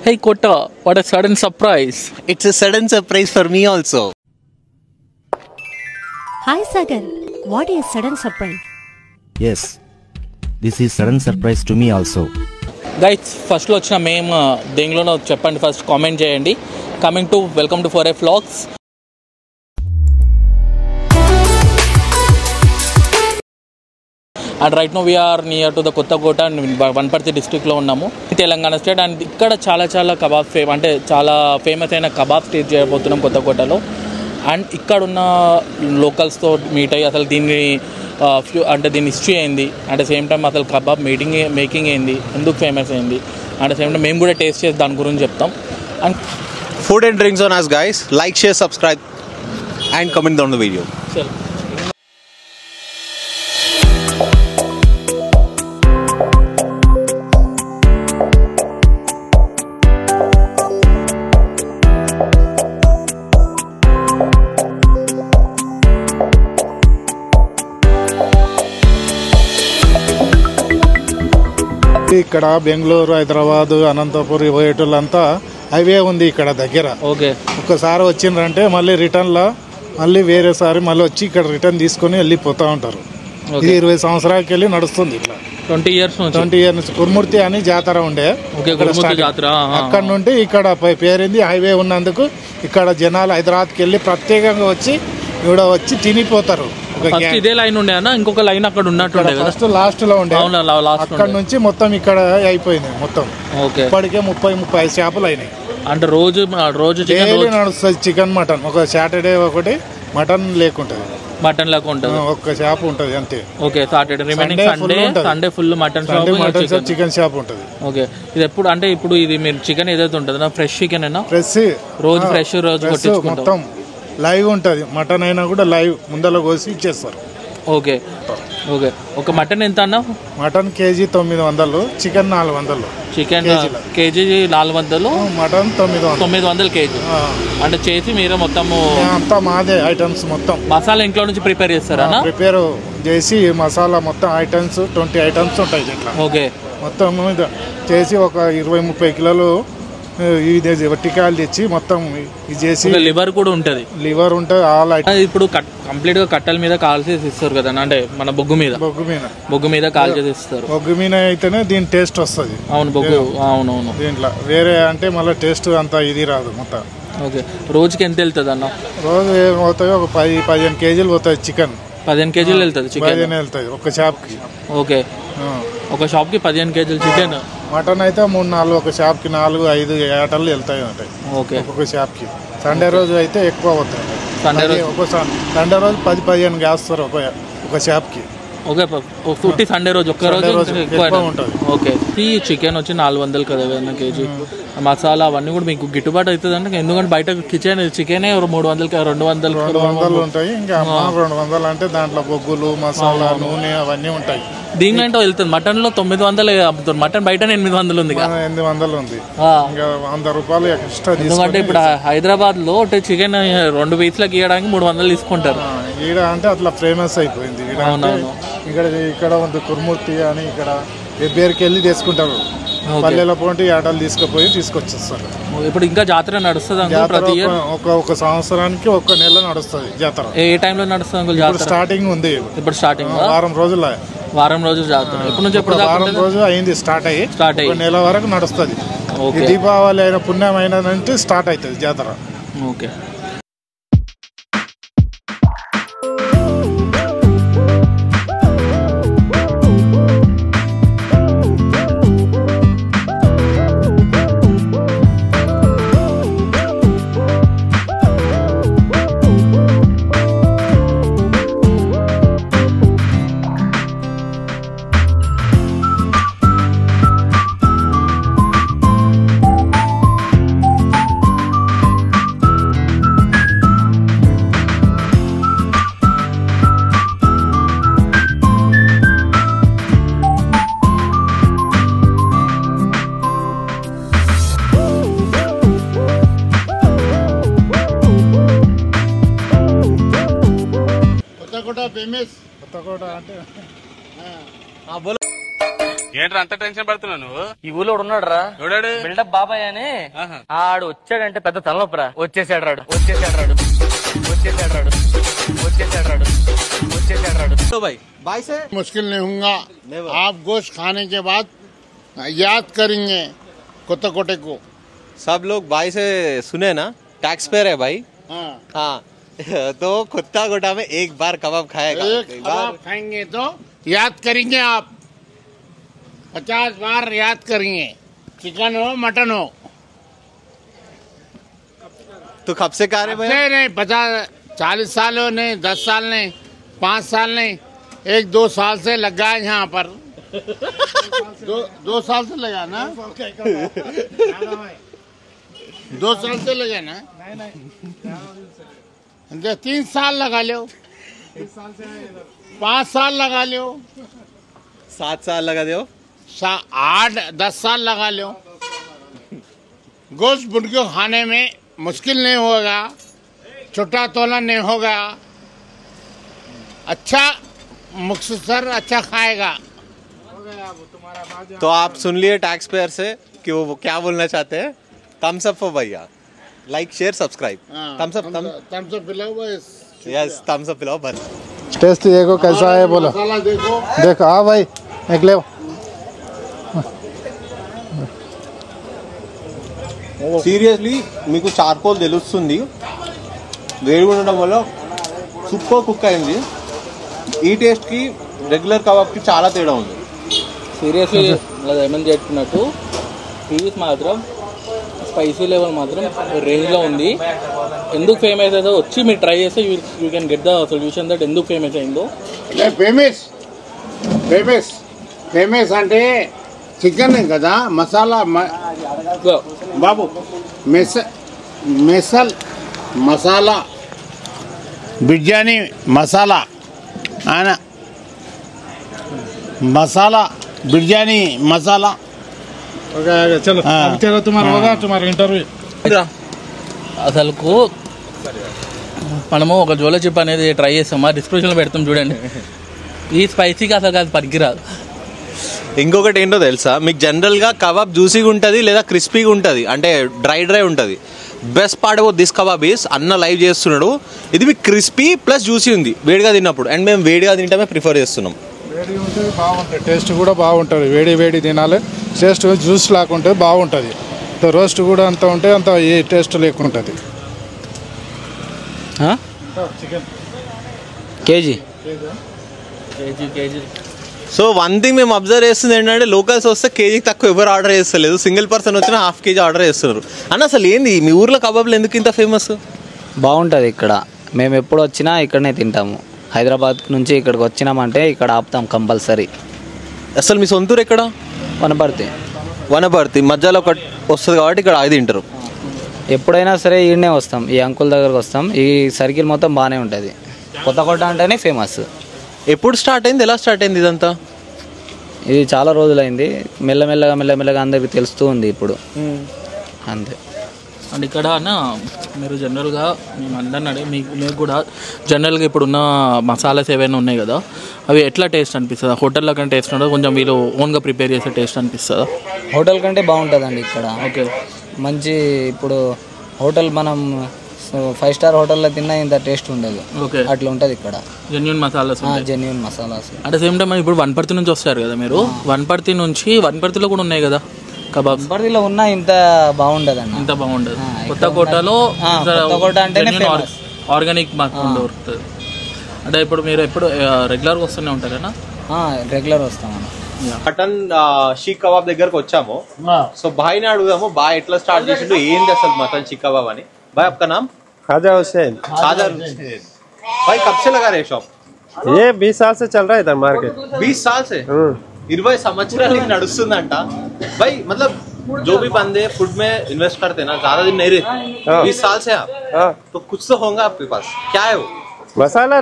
Hey Kota, what a sudden surprise. It's a sudden surprise for me also. Hi Sagar, what is sudden surprise? Yes, this is sudden surprise to me also. Guys, first లో వచ్చిన మేము దేంగ్లోనో చెప్పండి, first comment చేయండి. Coming to welcome to 4A Vlogs. And right now we are near to the Kothakota, Wanaparthy డిస్ట్రిక్ట్లో ఉన్నాము, Telangana state. And ఇక్కడ చాలా కబాబ్ అంటే చాలా ఫేమస్ అయిన కబాబ్ టేస్ట్ చేయబోతున్నాం కొత్తకోటలో. అండ్ ఇక్కడ ఉన్న లోకల్స్తో మీట్ అయ్యి అసలు దీన్ని అంటే దీని హిస్టరీ అయింది, అట్ ద సేమ్ టైం అసలు కబాబ్ మేకింగ్ అయింది, ఎందుకు ఫేమస్ అయింది, అట్ ద సేమ్ టైం మేము కూడా టేస్ట్ చేసి దాని గురించి చెప్తాం. And Food and drinks on us, guys. Like, share, subscribe and comment down the video. చలో. ఇక్కడ బెంగళూరు, హైదరాబాద్, అనంతపురం పోయేటోళ్ళంతా హైవే ఉంది ఇక్కడ దగ్గర. ఓకే, ఒక్కసారి వచ్చిండ్రంటే మళ్ళీ రిటర్న్లో మళ్ళీ వేరేసారి మళ్ళీ వచ్చి ఇక్కడ రిటర్న్ తీసుకొని వెళ్ళిపోతూ ఉంటారు. ఇది 20 సంవత్సరాలకి వెళ్ళి నడుస్తుంది ఇట్లా. 20 years నుంచి కుర్మూర్తి అని జాతర ఉండే. అక్కడ నుండి ఇక్కడ పేరింది. హైవే ఉన్నందుకు ఇక్కడ జనాలు హైదరాబాద్కి వెళ్ళి ప్రత్యేకంగా వచ్చి ఇక్కడ వచ్చి తినిపోతారు. ఇదే లైన్ ఉండే అన్న, ఇంకొక లైన్ అక్కడ ఉన్నట్టు ఫస్ట్ లాస్ట్ లో ఉండే, అక్కడ నుంచి మొత్తం ఇక్కడ అయిపోయింది మొత్తం. ఇప్పటికే 30-35 చేపలు అయినాయి. అంటే రోజు నడుస్తుంది చికెన్, మటన్. ఒక సాటర్డే ఒకటి మటన్ లేకుంటది, మటన్ లాగా ఉంటుంది, ఒక్క షాప్ ఉంటది అంతే. Okay, Saturday remaining Sunday full mutton chicken shop ఉంటది. ఓకే, ఇది ఎప్పుడు అంటే ఇప్పుడు ఇది మీరు చికెన్ ఏదైతే ఉంటుంది ఫ్రెష్ చికెన్ అయినా ఫ్రెష్ రోజు ఫ్రెష్ మొత్తం లైవ్ ఉంటుంది. మటన్ అయినా కూడా లైవ్ ముందర కోసి ఇచ్చేస్తారు. ఓకే ఓకే, ఒక మటన్ ఎంత అన్న? Mutton KG 900, chicken 400. Chicken KG 400, mutton 900 KG. అంటే చేసి మీరే మొత్తము అంతా మాదే ఐటమ్స్ మొత్తం. మసాలా ఇంట్లో నుంచి ప్రిపేర్ చేస్తారా? ప్రిపేర్ చేసి మసాలా మొత్తం ఐటమ్స్ 20 ఐటమ్స్ ఉంటాయి ఇట్లా. ఓకే, మొత్తం చేసి ఒక 20-30 కిలోలు ఇది వట్టికాయలు తెచ్చి మొత్తం ఇది చేసి. లివర్ కూడా ఉంటుంది, లివర్ ఉంటుంది, ఆల్ ఐటమ్. ఇప్పుడు కంప్లీట్ గా కట్టెల మీద కాల్చేసి ఇస్తారు కదా, అంటే మన బొగ్గు మీద కాల్చేసి ఇస్తారు. బొగ్గు మీద అయితేనే దీని టేస్ట్ వస్తుంది. అవును, బొగ్గు. అవునవును, దీంట్లో వేరే అంటే మళ్ళీ టేస్ట్ అంత ఇది రాదు మొత్తం. ఓకే, రోజుకి ఎంత వెళ్తుంది అన్న? రోజు పోతాయి ఒక 10-15 కేజీలు పోతాయి చికెన్. 15 కేజీలు వెళ్తుంది చికెన్? వెళ్తాయి ఒక షాప్కి. ఓకే, ఒక షాప్కి 15 కేజీలు చికెన్. మటన్ అయితే 3-4, ఒక షాప్కి 4-5 ఏటలు వెళ్తాయి ఉంటాయి. ఓకే, ఒక్కొక్క షాప్కి. సండే రోజు అయితే ఎక్కువ అవుతాయి. సండే రోజు 10-15 వేస్తారు ఒక షాప్కి. ఓకే, ఫుట్టి సండే రోజు ఒక్క రోజు ఎక్కువ ఉంటుంది. ఓకే, ఈ చికెన్ వచ్చి 400 కదా కేజీ. మసాలా అవన్నీ కూడా మీకు గిట్టుబాటు అవుతుంది అంటే, ఎందుకంటే బయట చికెనే 300-200 ఉంటాయి. ఇంకా 200 అంటే దాంట్లో బొగ్గులు, మసాలా, నూనె అవన్నీ ఉంటాయి. దీంట్లో అంటే వెళ్తుంది. మటన్ లో 900 అమ్ముతారు, మటన్ బయట 800 ఉంది. 800 ఉంది, ఇంకా 100 రూపాయలు ఎక్స్ట్రా. ఎందుకంటే ఇప్పుడు హైదరాబాద్ లో చికెన్ 2 పీస్లకు ఇవ్వడానికి 300 తీసుకుంటారు. ఈడ అంటే అట్లా ఫేమస్ అయిపోయింది. ఇక్కడ ఉంది కుర్మూర్తి అని, ఇక్కడ ఎబ్బేరికి వెళ్ళి తీసుకుంటారు. పల్లెల పోటీ ఆటలు తీసుకొచ్చేస్తారు. ఇప్పుడు ఇంకా జాతర నడుస్తుంది ప్రతి ఇయర్? ఒక సంవత్సరానికి 1 నెల నడుస్తుంది జాతర. ఏ టైంలో నడుస్తుంది జాతర? స్టార్టింగ్ ఉంది ఇప్పుడు. స్టార్టింగ్ వారం రోజులు జాతర. ఎప్పటి నుంచి? వారం రోజు అయింది స్టార్ట్ అయ్యి 1 నెల వరకు నడుస్తుంది. దీపావళి అయిన పుణ్యం అయినంటే స్టార్ట్ అవుతుంది జాతర. ఓకే, కొత్తకోట అంటే ఏంట్రా అంత టెన్షన్ పడుతున్నావు నువ్వు? ఈ ఊళ్ళో ఉన్నాడు రా, చూడాడు బిల్డప్ బాబాయ్ అని. ఆడు వచ్చాడంటే పెద్ద తలనొప్పరా. వచ్చేసాడు రాడు, వచ్చేసాడు రాడు, వచ్చేసాడు రాడు, వచ్చేసాడు రాడు, వచ్చేసాడు రాడు. तो भाई बाय से मुश्किल नहीं होगा। आप गोश्त खाने के बाद याद करेंगे कोत्ताकोटे को। सब लोग भाई से सुने ना, टैक्स पेयर है भाई। हाँ तो कोत्ताकोटा में एक बार कबाब खाएगा, एक कबाब खाएंगे तो याद करेंगे आप, 50 बार याद करेंगे, चिकन हो मटन हो। तो कब से खा रहे भैया? नहीं 50-40 साल हो, नहीं 10 साल नहीं, 5 साल नहीं, 1-2 साल से लगा है यहाँ पर। 2 साल से लगा ना, 2 साल से लगा ना, 3 साल लगा लो, 5 साल लगा लो, 7 साल लगा दो, 8-10 साल लगा लो। गोश्त भुन के खाने में मुश्किल नहीं होगा, छोटा तोला नहीं होगा, अच्छा मुख्तसर अच्छा खाएगा। तो आप सुन लिए टैक्स पेयर से कि वो क्या बोलना चाहते हैं। थम्स अप फॉर भैया, like share subscribe. Thumbs up पिलाओ बस। यस थम्स अप पिलाओ बस। टेस्ट देखो कैसा है बोलो। देखो देखो हाँ भाई एक ले। సీరియస్లీ మీకు చార్కోల్ తెలుస్తుంది, వేడిగా ఉండడం వల్ల సూపర్ కుక్ అయింది. ఈ టేస్ట్కి రెగ్యులర్ కబాబ్కి చాలా తేడా ఉంది. సీరియస్లీ ఏమని చెప్తున్నట్టు పీస్ మాత్రం స్పైసీ లెవెల్ మాత్రం రేంజ్లో ఉంది. ఎందుకు ఫేమస్ అయితే వచ్చి మీరు ట్రై చేస్తే you can get the solution that ఎందుకు ఫేమస్ అయిందో. ఫేమస్ ఫేమస్ ఫేమస్ అంటే చికెన్ కదా, మసాలా బాబు మెసల్ మసాలా బిర్యానీ మసాలా ఆయన మసాలా బిర్యానీ మసాలా. చలో తుమారా ఇంటర్వ్యూ. అసలుకు మనము ఒక జోలో చిప్ అనేది ట్రై చేస్తాం, మా డిస్క్రిప్షన్లో పెడతాం చూడండి. ఈ స్పైసీకి అసలు అది పనికిరాదు. ఇంకొకటి ఏంటో తెలుసా, మీకు జనరల్గా కబాబ్ జ్యూసీగా ఉంటుంది లేదా క్రిస్పీగా ఉంటుంది, అంటే డ్రై ఉంటుంది. Best part about this kebab is అన్న లైవ్ చేస్తున్నాడు, ఇది మీకు క్రిస్పీ ప్లస్ జ్యూసీ ఉంది వేడిగా తిన్నప్పుడు. అండ్ మేము వేడిగా తింటమే ప్రిఫర్ చేస్తున్నాం. వేడి ఉంటుంది బాగుంటుంది, టేస్ట్ కూడా బాగుంటుంది. వేడి వేడి తినాలి, టేస్ట్ జ్యూస్ లాగా బాగుంటుంది. రోస్ట్ కూడా అంత ఉంటే అంత ఏ టేస్ట్ లేకుంటుంది. Chicken KG so one thing మేము అబ్జర్వ్ చేస్తుంది ఏంటంటే, లోకల్స్ వస్తే కేజీకి తక్కువ ఎవరు ఆర్డర్ చేస్తలేదు, సింగిల్ పర్సన్ వచ్చినా ½ కేజీ ఆర్డర్ చేస్తున్నారు. అన్న అసలు ఏంది మీ ఊర్లో కబాబ్లు ఎందుకు ఇంత ఫేమస్? బాగుంటుంది ఇక్కడ, మేము ఎప్పుడు వచ్చినా ఇక్కడనే తింటాము. హైదరాబాద్ నుంచి ఇక్కడికి వచ్చినామంటే ఇక్కడ ఆపుతాం కంపల్సరీ. అసలు మీ సొంతూరు ఎక్కడ? వనపర్తి మధ్యలో ఒకటి వస్తుంది కాబట్టి ఇక్కడ అది తింటారు. ఎప్పుడైనా సరే ఈడనే వస్తాం, ఈ అంకుల్ దగ్గరకు వస్తాం. ఈ సర్కిల్ మొత్తం బాగానే ఉంటుంది. కొత్తకోట అంటేనే ఫేమస్. ఎప్పుడు స్టార్ట్ అయింది, ఎలా స్టార్ట్ అయింది ఇదంతా? ఇది చాలా రోజులైంది, మెల్లమెల్లగా అందరికి తెలుస్తూ ఉంది ఇప్పుడు అంతే. అండ్ ఇక్కడ అన్న మీరు జనరల్గా మేము అందరినీ మీకు కూడా జనరల్గా ఇప్పుడున్న మసాలాస్ ఏవైనా ఉన్నాయి కదా, అవి ఎట్లా టేస్ట్ అనిపిస్తుందా? హోటల్లో కంటే టేస్ట్ ఉండదు, కొంచెం వీళ్ళు ఓన్గా ప్రిపేర్ చేసే టేస్ట్ అనిపిస్తుందా? హోటల్ కంటే బాగుంటుందండి ఇక్కడ. ఓకే, మంచి ఇప్పుడు హోటల్ మనం 5 స్టార్ హోటల్లో తిన్నా ఇంత టేస్ట్ ఉండదు. ఓకే, అట్లా ఉంటుంది ఇక్కడ. Genuine masalas, genuine masalas. At the same time ఇప్పుడు వనపర్తి నుంచి వస్తారు కదా మీరు, వనపర్తిలో కూడా ఉన్నాయి కదా కబాబ్స్. వనపర్తిలో ఉన్నా ఇంత బాగుండదు అన్న, ఇంత బాగుండదు. కొత్తకోటలో అంటేనే ఆర్గానిక్ మాకు దొరుకుతుంది. అంటే ఇప్పుడు మీరు ఎప్పుడు రెగ్యులర్గా వస్తూనే ఉంటారేనా? రెగ్యులర్ వస్తామన్న. మటన్ షీక్ కబాబ్ దగ్గరకు వచ్చాము. సో భాయ్ని అడుగుదాము, బాయ్ ఎట్లా స్టార్ట్ చేసిండు, ఏంటి అసలు మటన్ షీక్ కబాబ్ అని. भाई आपका नाम? खाजा हुसैन। भाई कब से लगा रहे शॉप? ये 20 साल से चल रहा है इधर मार्केट। 20 साल से? 20 సంవత్సరాలకి నడుస్తుందంట. भाई मतलब जो भी बंदे फूड में इन्वेस्ट करते ना, ज्यादा दिन नहीं रहते. 20 साल से आप, तो कुछ तो होगा आपके पास. क्या है वो? మసాలా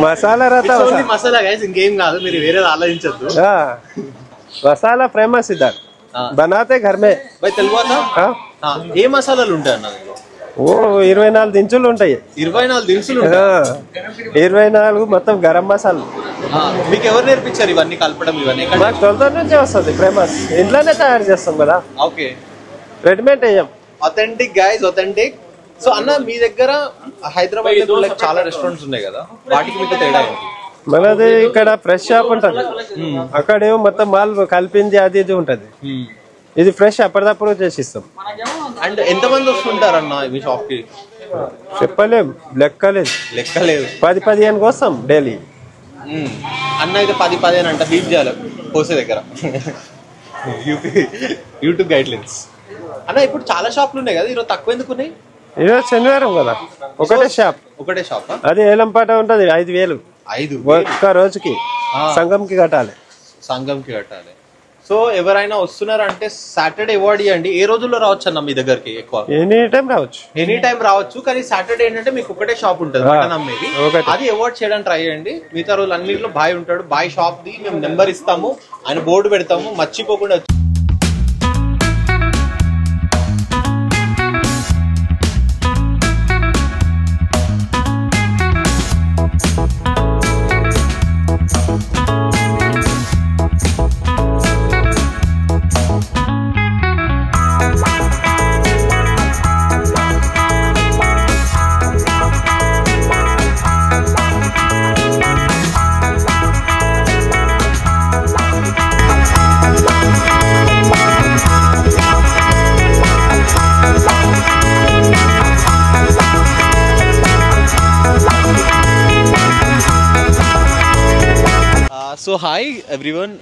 మసాలా रहता है. మసాలా గైస్, ఇంకేం కాదు, మీరు వేరే ఆలోచించొద్దు. మసాలా ఫేమస్ ఇద్దర్ बनाते घर में. भाई తెలుగు ఏ మసాలాలు ఉంటాయి అన్న? ఓ 24 దినుసులు ఉంటాయి. 24 దినుసులు? 24 మొత్తం గరం మసాలా. మీకు ఎవరు నేర్పించారు ఇవన్నీ కలపడం ఇవన్నీ? మాకు తొలతూరు నుంచే వస్తుంది ఫేమస్. ఇంట్లోనే తయారు చేస్తాం కదా. ఓకే, రెడీమేడ్ వేయం. Authentic guys, authentic. సో అన్న, మీ దగ్గర హైదరాబాద్ లో చాలా రెస్టారెంట్స్ ఉన్నాయి కదా, వాటికి మీకు తేడా ఏంటి? మనది ఇక్కడ ఫ్రెష్ షాప్ ఉంటది, అక్కడేమో మొత్తం మాల్ కలిపింది అది ఇది ఉంటది. ఇది ఫ్రెష్ అప్పటిదప్పుడు చేసిస్తాం. అండ్ ఎంతమంది వస్తుంటారన్న మీ షాప్ కి? చెప్పలేం, లెక్కలేదు. 10-15 వస్తాం డైలీ. అన్న అయితే 10-15 అంట బీట్ చేయాలి పోసే దగ్గర. YouTube guide lines. అన్న ఇప్పుడు చాలా షాపులు ఉన్నాయి కదా, ఈరోజు తక్కువ ఎందుకు ఉన్నాయి? ఈరోజు శనివారం కదా, ఒకటే షాప్. అది ఏలంపాట ఉంటది, 5,000 ఒక్క రోజుకి. సంఘంకి కట్టాలి. సో ఎవరైనా వస్తున్నారంటే సాటర్డే అవార్డ్ ఇవ్వండి. ఏ రోజుల్లో రావచ్చు అన్న మీ దగ్గరికి? ఎక్కువ ఎనీ టైం రావచ్చు, కానీ సాటర్డే ఏంటంటే మీకు ఒకటే షాప్ ఉంటుంది మటన్ అమ్మేది, అది అవార్డ్ చేయడానికి ట్రై చేయండి. మిగతా రోజులు అన్నింటిలో బాయ్ ఉంటాడు. బాయ్ షాప్ ది మేము నెంబర్ ఇస్తాము, ఆయన బోర్డు పెడతాము, మర్చిపోకుండా. సో హాయ్ ఎవ్రీవన్,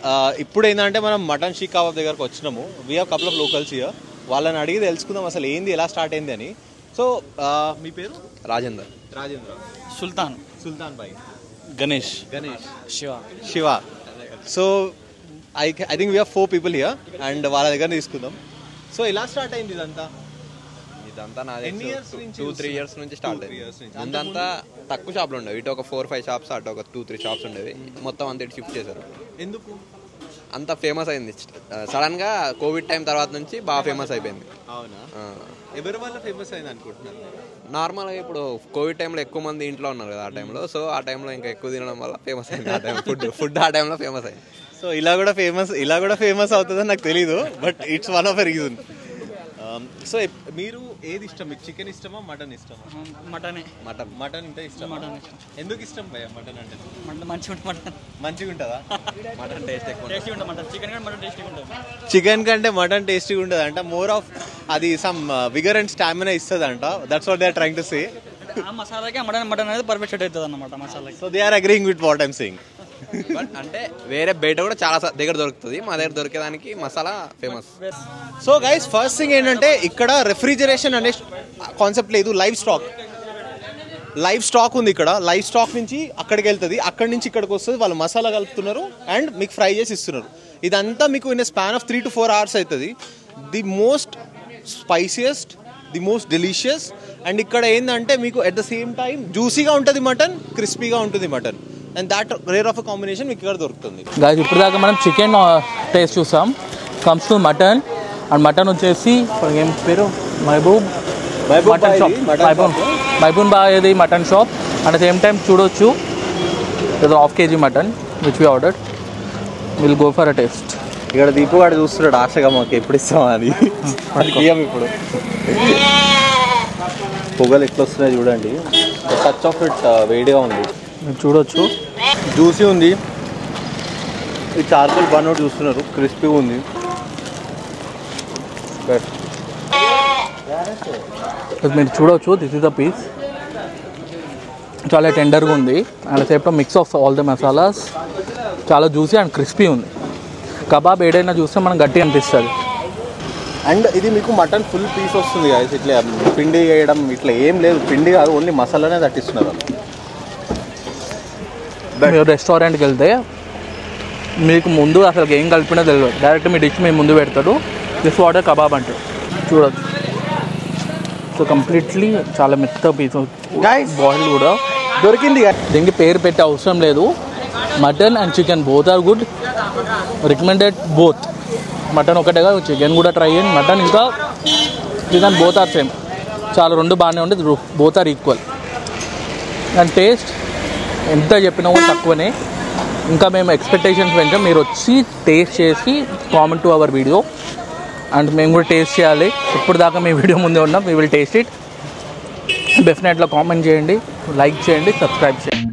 ఇప్పుడు ఏంటంటే మనం మటన్ షీక్ కబాబ్ దగ్గరకు వచ్చినాము. We have couple of locals here. వాళ్ళని అడిగి తెలుసుకుందాం అసలు ఏంది, ఎలా స్టార్ట్ అయింది అని. సో మీ పేరు? Rajendra. Sultan Bhai, Ganesh, Shiva. So I think we have 4 people here and వాళ్ళ దగ్గర తీసుకుందాం. సో ఎలా స్టార్ట్ అయింది ఇదంతా? నాది 2-3 years నుంచి స్టార్ట్ అయింది. ముందంతా తక్కువ షాప్లు ఉండేవి, ఇటు ఒక 4-5 షాప్స్, అటు ఒక 2-3 షాప్స్ ఉండేవి. మొత్తం అంతా ఇటు షిఫ్ట్ చేశారు. ఎందుకు అంత ఫేమస్ అయింది? సడన్ గా కోవిడ్ టైం తర్వాత నుంచి బాగా ఫేమస్ అయిపోయింది. అవునా? ఎవరి వల్ల ఫేమస్ అయింది అనుకుంటున్నాను? నార్మల్గా ఇప్పుడు కోవిడ్ టైంలో ఎక్కువ మంది ఇంట్లో ఉన్నారు కదా ఆ టైంలో. సో ఆ టైంలో ఇంకా ఎక్కువ తినడం వల్ల ఫేమస్ అయింది. ఆ టైం ఫుడ్ ఆ టైంలో ఫేమస్ అయింది. సో ఇలా కూడా ఫేమస్ అవుతుందని నాకు తెలీదు, but it's one of a reason. So మీరు ఏది ఇష్టం? మీకు చికెన్ ఇష్టమా, మటన్ ఇష్టమా? మటన్ అంటే ఇష్టం. ఎందుకు ఇష్టం భయ్యా మటన్ అంటే? మంచిగా ఉంటుందా? మటన్ టేస్ట్ ఎక్కువ. చికెన్ కంటే మటన్ టేస్టీగా ఉంటుంది అంట. మోర్ ఆఫ్ అది సమ్ విగర్ అండ్ స్టామినా ఇస్తుంది అంట. That's what they are trying to say. మసాలాకి మటన్ అనేది పర్ఫెక్ట్ సెట్ అవుతుంది అన్నమాట మసాలా. సో దే ఆర్ అగ్రీయింగ్ విత్ వాట్ ఐమ్ సేయింగ్. బట్ అంటే వేరే బయట కూడా చాలా దగ్గర దొరుకుతుంది, మా దగ్గర దొరికేదానికి masala famous. So guys, first thing ఏంటంటే ఇక్కడ రెఫ్రిజరేషన్ అనే కాన్సెప్ట్ లేదు. లైవ్ స్టాక్ ఉంది ఇక్కడ. లైవ్ స్టాక్ నుంచి అక్కడికి వెళ్తుంది, అక్కడి నుంచి ఇక్కడికి వస్తుంది. వాళ్ళు మసాలా కలుపుతున్నారు అండ్ మీకు ఫ్రై చేసి ఇస్తున్నారు. ఇదంతా మీకు in span of 3 to 4 hours అవుతుంది. The most spiciest, the most delicious. And ఇక్కడ ఏంటంటే మీకు ఎట్ ద సేమ్ టైం జ్యూసీగా ఉంటుంది మటన్, క్రిస్పీగా ఉంటుంది mutton. And that rare of combination మీకు ఇక్కడ దొరుకుతుంది. గాయస్ ఇప్పుడు దాకా మనం చికెన్ టేస్ట్ చూసాం. Comes to mutton. And mutton వచ్చేసి ఏం పేరు? Mutton shop. Maiboon Bhai mutton shop. At the same time చూడొచ్చు ఏదో 1/2 kg mutton which we ordered. Will go for a taste. ఇక్కడ దీపు గారు చూస్తున్నాడు ఆశగా, మాకు ఎప్పుడు ఇస్తామా అని. ఇప్పుడు పొగలు ఎట్లా వస్తున్నాయి చూడండి. టచ్ ఆఫ్ ఇట్ వేడిగా ఉంది, మీరు చూడొచ్చు. జ్యూసీ ఉంది. ఈ చార్కోల్ బన్ అవుట్ చూస్తున్నారు, క్రిస్పీగా ఉంది. మీరు చూడొచ్చు, దిస్ ఇస్ ద పీస్. చాలా టెండర్గా ఉంది. అండ్ సేపు mix of all the masalas. చాలా జ్యూసీ అండ్ క్రిస్పీ ఉంది. కబాబ్ ఏదైనా చూస్తే మనం గట్టిగా అనిపిస్తుంది. అండ్ ఇది మీకు మటన్ ఫుల్ పీస్ వస్తుంది కదా, ఇట్లా పిండి వేయడం ఇట్లా ఏం లేదు. పిండి కాదు, ఓన్లీ మసాలానే తట్టిస్తున్నారు. మీరు రెస్టారెంట్కి వెళ్తే మీకు ముందు అసలు ఏం కలిపినా తెలియదు. డైరెక్ట్ మీ డిష్ మేము ముందు పెడతాడు. దిస్ వాటర్ కబాబ్ అంటే చూడొచ్చు. సో కంప్లీట్లీ చాలా మెత్త పీస్, బాయిల్ కూడా దొరికింది. దీనికి పేరు పెట్టే అవసరం లేదు. Mutton and chicken both are good. Recommended both. Mutton ఒకటేగా, చికెన్ కూడా ట్రై చేయండి. మటన్ ఇంకా చికెన్ బోత్ ఆర్ సేమ్. చాలా రెండు బాగానే ఉంటుంది, both are equal. And taste ఎంత చెప్పినా కూడా తక్కువనే. ఇంకా మేము ఎక్స్పెక్టేషన్స్ పెంచాం. మీరు వచ్చి టేస్ట్ చేసి comment to our video and మేము కూడా టేస్ట్ చేయాలి. ఇప్పుడు దాకా మీ వీడియో ముందే ఉన్నాం. We will taste it. డెఫినెట్గా కామెంట్ చేయండి, లైక్ చేయండి, సబ్స్క్రైబ్ చేయండి.